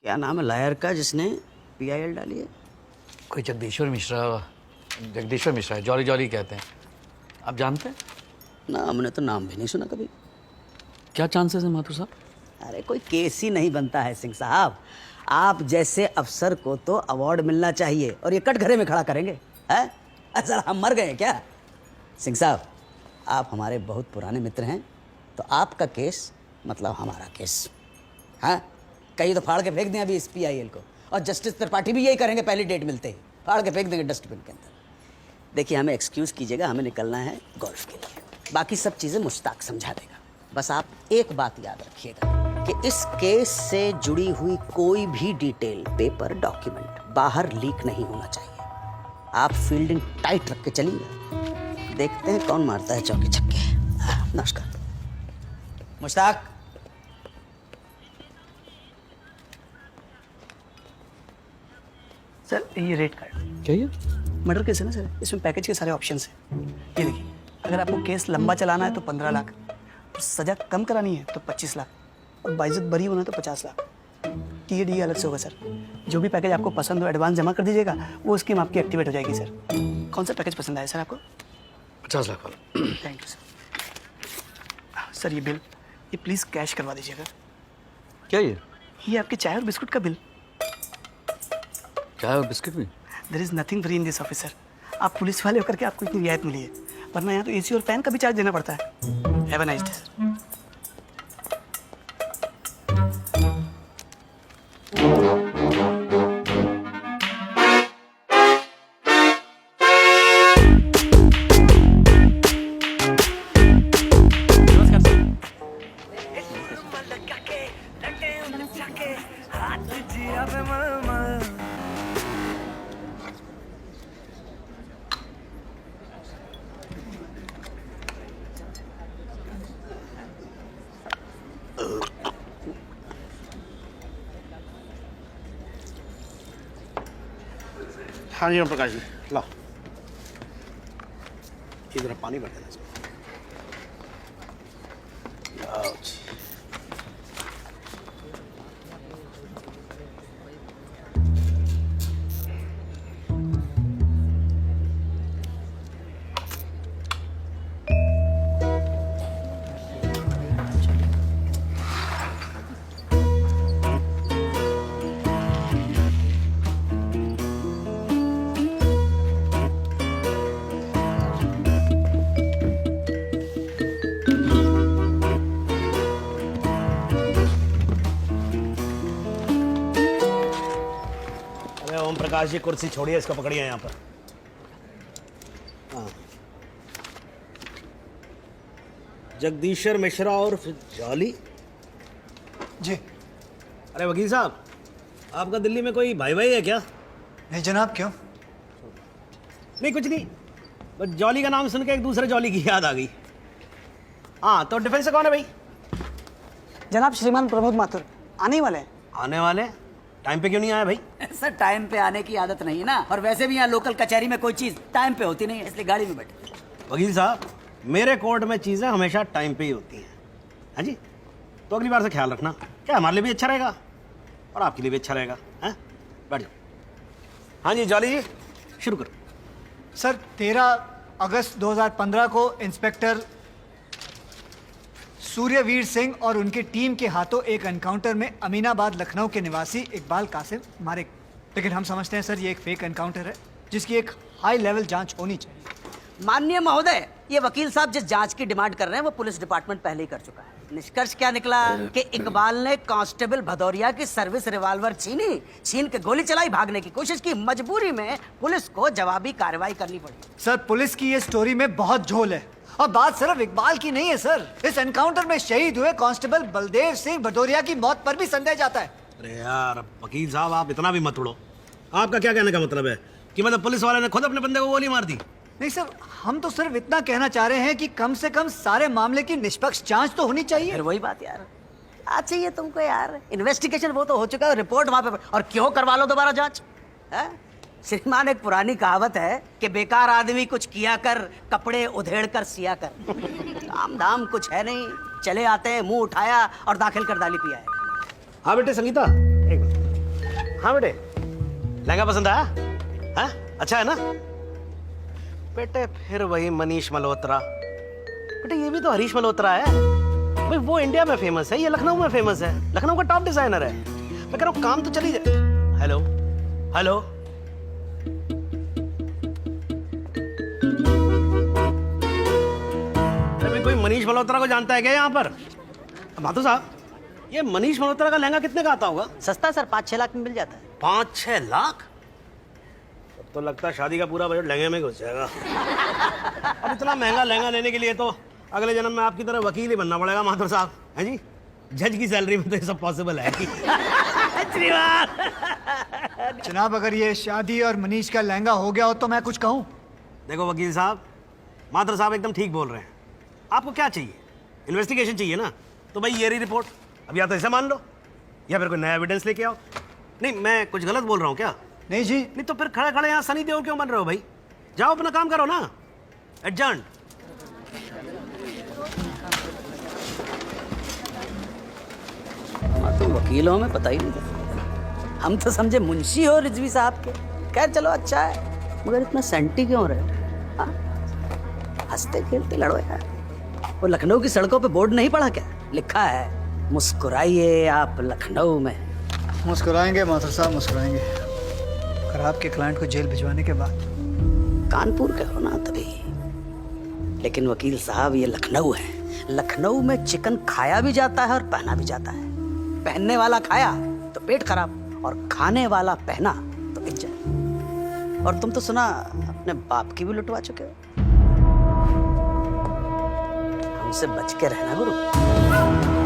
क्या नाम है लायर का जिसने PIL डाली है? कोई जगदीश्वर मिश्रा है, जॉली जॉली कहते हैं। आप जानते हैं? ना, हमने तो नाम भी नहीं सुना कभी। क्या चांसेस हैं माथुर साहब? अरे कोई केस ही नहीं बनता है सिंह साहब। आप जैसे अफसर को तो अवार्ड मिलना चाहिए और ये कटघरे में खड़ा करेंगे हैं? असल हम मर गए हैं क्या? सिंह साहब, आप हमारे बहुत पुराने मित्र हैं, तो आपका केस मतलब हमारा केस। हाँ, कहीं तो फाड़ के फेंक दें अभी इस PIL को, और जस्टिस त्रिपाठी भी यही करेंगे पहली डेट मिलते ही, फाड़ के फेंक देंगे डस्टबिन के अंदर। देखिए, हमें एक्सक्यूज़ कीजिएगा, हमें निकलना है गोल्फ के लिए। बाकी सब चीज़ें मुश्ताक समझा देगा। बस आप एक बात याद रखिएगा कि इस केस से जुड़ी हुई कोई भी डिटेल, पेपर, डॉक्यूमेंट बाहर लीक नहीं होना चाहिए। आप फील्डिंग टाइट रख के चलिए। देखते हैं कौन मारता है चौके छक्के। नमस्कार मुश्ताक। सर ये रेट कार्ड क्या ये? मर्डर केस है ना सर, इसमें पैकेज के सारे ऑप्शंस हैं। ये देखिए, अगर आपको केस लंबा चलाना है तो 15 लाख, और सज़ा कम करानी है तो 25 लाख, और बाइज्जत बरी होना है तो 50 लाख। TAD अलग से होगा सर। जो भी पैकेज आपको पसंद हो एडवांस जमा कर दीजिएगा, वो स्कीम आपकी एक्टिवेट हो जाएगी सर। कौन सा पैकेज पसंद आया सर आपको? 50 लाख वाला। Thank you sir. सर ये बिल, ये प्लीज़ कैश करवा दीजिएगा। क्या ये आपके चाय और बिस्कुट का बिल। चाय और बिस्किट भी? There is nothing free in this office sir. आप पुलिस वाले होकर के आपको इतनी रियायत मिली है, वरना यहाँ तो AC और फैन का भी चार्ज देना पड़ता है। Have a nice day sir. हाँ जी ओम प्रकाश जी, ला इधर पानी भर देना इसमें। लाओ जी। ओम प्रकाश जी कुर्सी छोड़िए, इसको पकड़िए यहाँ पर। हाँ, जगदीश्वर मिश्रा और फिर जॉली जी। अरे वकील साहब, आपका दिल्ली में कोई भाई है क्या? नहीं जनाब, क्यों? नहीं कुछ नहीं, बस जॉली का नाम सुन के एक दूसरे जॉली की याद आ गई। हाँ, तो डिफेंस से कौन है भाई? जनाब श्रीमान प्रमोद माथुर आने ही वाले हैं। आने वाले? टाइम पे क्यों नहीं आया भाई? सर टाइम पे आने की आदत नहीं है ना, और वैसे भी यहाँ लोकल कचहरी में कोई चीज़ टाइम पे होती नहीं है, इसलिए गाड़ी में बैठे। वकील साहब, मेरे कोर्ट में चीज़ें हमेशा टाइम पे ही होती हैं। हाँ जी, तो अगली बार से ख्याल रखना, क्या हमारे लिए भी अच्छा रहेगा और आपके लिए भी अच्छा रहेगा। हैं, बैठ जाओ। हाँ जी जॉली जी, शुरू करो। सर 13 अगस्त 2015 को इंस्पेक्टर सूर्यवीर सिंह और उनकी टीम के हाथों एक एनकाउंटर में अमीनाबाद लखनऊ के निवासी इकबाल कासिम मारे। लेकिन हम समझते हैं सर ये एक फेक एनकाउंटर है, जिसकी एक हाई लेवल जांच होनी चाहिए। माननीय महोदय, ये वकील साहब जिस जांच की डिमांड कर रहे हैं वो पुलिस डिपार्टमेंट पहले ही कर चुका है। निष्कर्ष क्या निकला कि इकबाल ने कांस्टेबल भदौरिया की सर्विस रिवॉल्वर छीन के गोली चलाई, भागने की कोशिश की। मजबूरी में पुलिस को जवाबी कार्रवाई करनी पड़ी। सर पुलिस की ये स्टोरी में बहुत झोल है, और बात सिर्फ इकबाल की नहीं है सर। इस एनकाउंटर में शहीद हुए कांस्टेबल बलदेव सिंह भदौरिया की मौत पर भी संदेह जाता है। अरे यार वकील साहब, आप इतना भी मत उड़ो। आपका क्या कहने का मतलब है कि मतलब पुलिस वाले ने खुद अपने बंदे को गोली मार दी? नहीं सर, हम तो सिर्फ इतना कहना चाह रहे हैं कि कम से कम सारे मामले की निष्पक्ष जांच तो होनी चाहिए। फिर वही बात यार, आज चाहिए तुमको यार। इन्वेस्टिगेशन वो तो हो चुका है, रिपोर्ट वहां पे, और क्यों करवा लो दोबारा जांच? श्रीमान, एक पुरानी कहावत है कि बेकार आदमी कुछ किया कर, कपड़े उधेड़ कर सिया कर। काम धाम कुछ है नहीं, चले आते हैं, मुंह उठाया और दाखिल कर दाली पिया है। हाँ बेटे संगीता, एक मिनट। हाँ बेटे, लहंगा पसंद आया? हाँ अच्छा है ना बेटे? फिर वही मनीष मल्होत्रा। बेटे ये भी तो हरीश मल्होत्रा है भाई, वो इंडिया में फेमस है, ये लखनऊ में फेमस है, लखनऊ का टॉप डिजाइनर है। मैं कह रहा हूँ काम तो चली जाए। हेलो हेलो, अरे कोई मनीष मल्होत्रा को जानता है क्या यहाँ पर? माधो साहब, ये मनीष मल्होत्रा का लहंगा कितने का आता होगा? सस्ता है सर, 5-6 लाख में मिल जाता है। 5-6 लाख? अब तो लगता है शादी का पूरा बजट लहंगे में घुस जाएगा। अब इतना महंगा लहंगा लेने के लिए तो अगले जन्म में आपकी तरह वकील ही बनना पड़ेगा माधुर साहब, हैं जी? जज की सैलरी में तो ये सब पॉसिबल है। जनाब, अगर ये शादी और मनीष का लहंगा हो गया हो तो मैं कुछ कहूँ? देखो वकील साहब, माधुर साहब एकदम ठीक बोल रहे हैं। आपको क्या चाहिए? इन्वेस्टिगेशन चाहिए ना? तो भाई ये रही रिपोर्ट, अब या तो इसे मान लो या फिर कोई नया एविडेंस लेके आओ। नहीं मैं कुछ गलत बोल रहा हूँ क्या? नहीं जी। नहीं तो फिर खड़े खड़े यहाँ सनी देओल क्यों बन रहे हो भाई? जाओ अपना काम करो ना। एडजर्न। हाँ, तो वकीलों में पता ही नहीं था, हम तो समझे मुंशी हो रिजवी साहब के। खैर चलो अच्छा है, मगर इतना सेंटी क्यों रहे? हाँ? हंसते खेलते लड़ो यार। वो लखनऊ की सड़कों पे बोर्ड नहीं पढ़ा क्या? लिखा है मुस्कुराइए आप लखनऊ में। मुस्कुराएंगे माथुर साहब, मुस्कुराएंगे। अगर आपके क्लाइंट को जेल भिजवाने के बाद। कानपुर के हो ना तभी। लेकिन वकील साहब ये लखनऊ है, लखनऊ में चिकन खाया भी जाता है और पहना भी जाता है। पहनने वाला खाया तो पेट खराब, और खाने वाला पहना तो इज्जत। और तुम तो सुना अपने बाप की भी लुटवा चुके हो। हमसे बच के रहना गुरु।